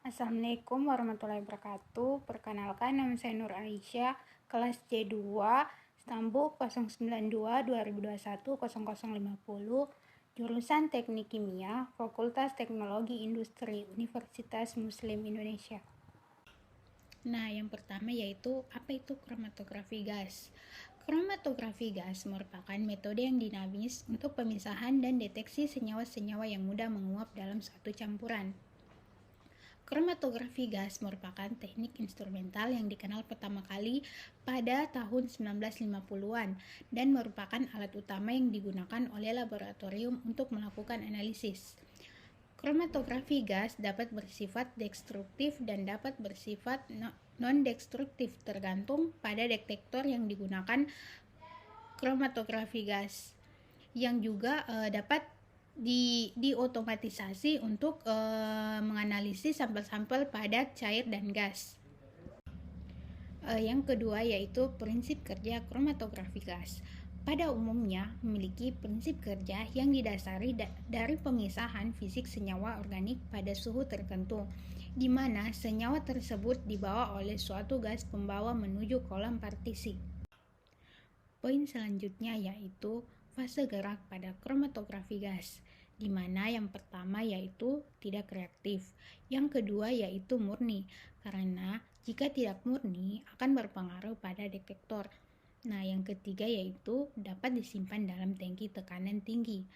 Assalamualaikum warahmatullahi wabarakatuh. Perkenalkan, nama saya Nur Aisyah, kelas C2, stambuk 092-2021-0050, jurusan Teknik Kimia, Fakultas Teknologi Industri, Universitas Muslim Indonesia. Nah, yang pertama yaitu apa itu kromatografi gas? Kromatografi gas merupakan metode yang dinamis untuk pemisahan dan deteksi senyawa-senyawa yang mudah menguap dalam suatu campuran. Kromatografi gas merupakan teknik instrumental yang dikenal pertama kali pada tahun 1950-an dan merupakan alat utama yang digunakan oleh laboratorium untuk melakukan analisis. Kromatografi gas dapat bersifat destruktif dan dapat bersifat non-destruktif tergantung pada detektor yang digunakan. Kromatografi gas yang juga dapat diotomatisasi untuk menganalisis sampel-sampel padat, cair, dan gas. Yang kedua yaitu prinsip kerja kromatografi gas. Pada umumnya memiliki prinsip kerja yang didasari dari pemisahan fisik senyawa organik pada suhu tertentu, di mana senyawa tersebut dibawa oleh suatu gas pembawa menuju kolam partisi. Poin selanjutnya yaitu fase gerak pada kromatografi gas, di mana yang pertama yaitu tidak reaktif, yang kedua yaitu murni, karena jika tidak murni akan berpengaruh pada detektor. Nah, yang ketiga yaitu dapat disimpan dalam tangki tekanan tinggi,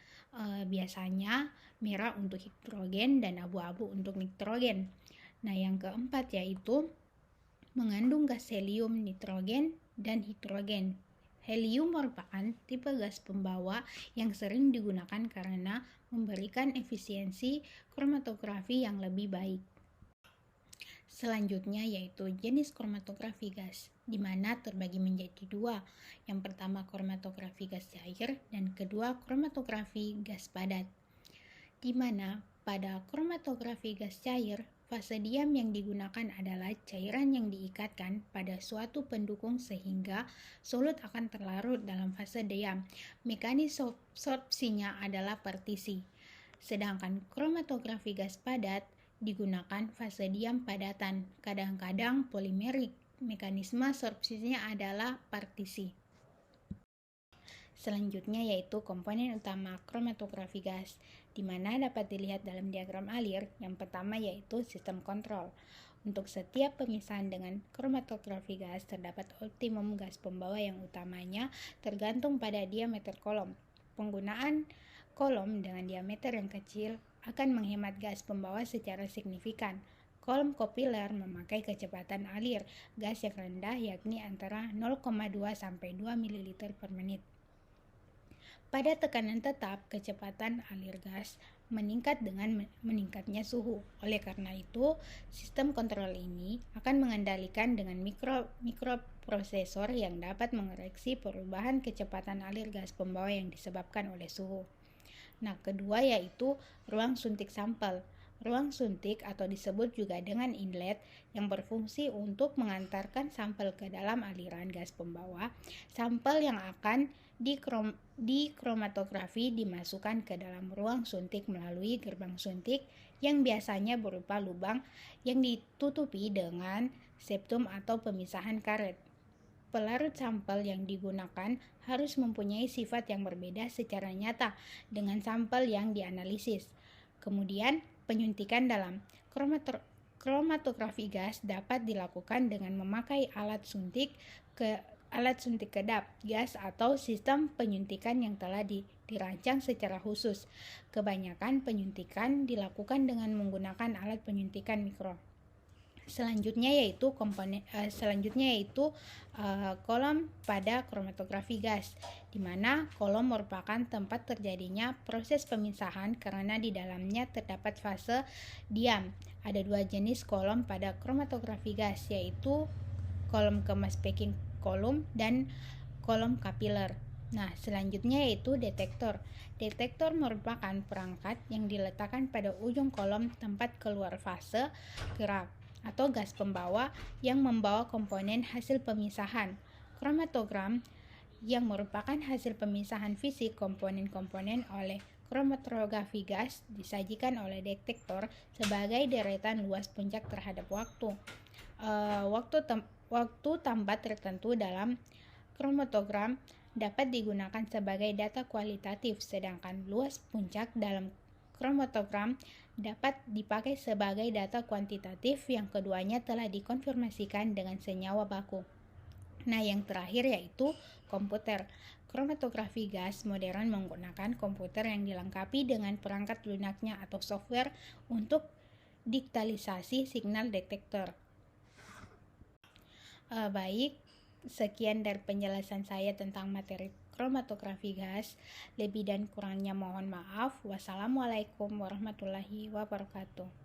biasanya merah untuk hidrogen dan abu-abu untuk nitrogen. Nah, yang keempat yaitu mengandung gas helium, nitrogen, dan hidrogen. Helium merupakan tipe gas pembawa yang sering digunakan karena memberikan efisiensi kromatografi yang lebih baik. Selanjutnya yaitu jenis kromatografi gas, di mana terbagi menjadi dua. Yang pertama kromatografi gas cair dan kedua kromatografi gas padat. Di mana pada kromatografi gas cair, fase diam yang digunakan adalah cairan yang diikatkan pada suatu pendukung sehingga solut akan terlarut dalam fase diam. Mekanisme sorpsinya adalah partisi. Sedangkan kromatografi gas padat digunakan fase diam padatan, kadang-kadang polimerik. Mekanisme sorpsinya adalah partisi. Selanjutnya yaitu komponen utama kromatografi gas, di mana dapat dilihat dalam diagram alir. Yang pertama yaitu sistem kontrol. Untuk setiap pemisahan dengan kromatografi gas terdapat optimum gas pembawa yang utamanya tergantung pada diameter kolom. Penggunaan kolom dengan diameter yang kecil akan menghemat gas pembawa secara signifikan. Kolom kopiler memakai kecepatan alir gas yang rendah, yakni antara 0,2 sampai 2 ml per menit. Pada tekanan tetap, kecepatan alir gas meningkat dengan meningkatnya suhu. Oleh karena itu, sistem kontrol ini akan mengendalikan dengan mikroprosesor yang dapat mengoreksi perubahan kecepatan alir gas pembawa yang disebabkan oleh suhu. Nah, kedua yaitu ruang suntik sampel. Ruang suntik atau disebut juga dengan inlet yang berfungsi untuk mengantarkan sampel ke dalam aliran gas pembawa. Sampel yang akan dikromatografi dimasukkan ke dalam ruang suntik melalui gerbang suntik yang biasanya berupa lubang yang ditutupi dengan septum atau pemisahan karet. Pelarut sampel yang digunakan harus mempunyai sifat yang berbeda secara nyata dengan sampel yang dianalisis. Kemudian, penyuntikan dalam kromatografi gas dapat dilakukan dengan memakai alat suntik kedap gas atau sistem penyuntikan yang telah dirancang secara khusus. Kebanyakan penyuntikan dilakukan dengan menggunakan alat penyuntikan mikro. Selanjutnya yaitu kolom pada kromatografi gas, di mana kolom merupakan tempat terjadinya proses pemisahan karena di dalamnya terdapat fase diam. Ada dua jenis kolom pada kromatografi gas, yaitu kolom kemas packing kolom dan kolom kapiler. Nah, selanjutnya yaitu detektor. Detektor merupakan perangkat yang diletakkan pada ujung kolom tempat keluar fase gerak atau gas pembawa yang membawa komponen hasil pemisahan. Kromatogram yang merupakan hasil pemisahan fisik komponen-komponen oleh Kromatografi gas disajikan oleh detektor sebagai deretan luas puncak terhadap waktu. Waktu tambat tertentu dalam kromatogram dapat digunakan sebagai data kualitatif, sedangkan luas puncak dalam kromatogram dapat dipakai sebagai data kuantitatif yang keduanya telah dikonfirmasikan dengan senyawa baku. Nah, yang terakhir yaitu komputer. Kromatografi gas modern menggunakan komputer yang dilengkapi dengan perangkat lunaknya atau software untuk digitalisasi signal detektor. Baik, sekian dari penjelasan saya tentang materi kromatografi gas. Lebih dan kurangnya mohon maaf. Wassalamualaikum warahmatullahi wabarakatuh.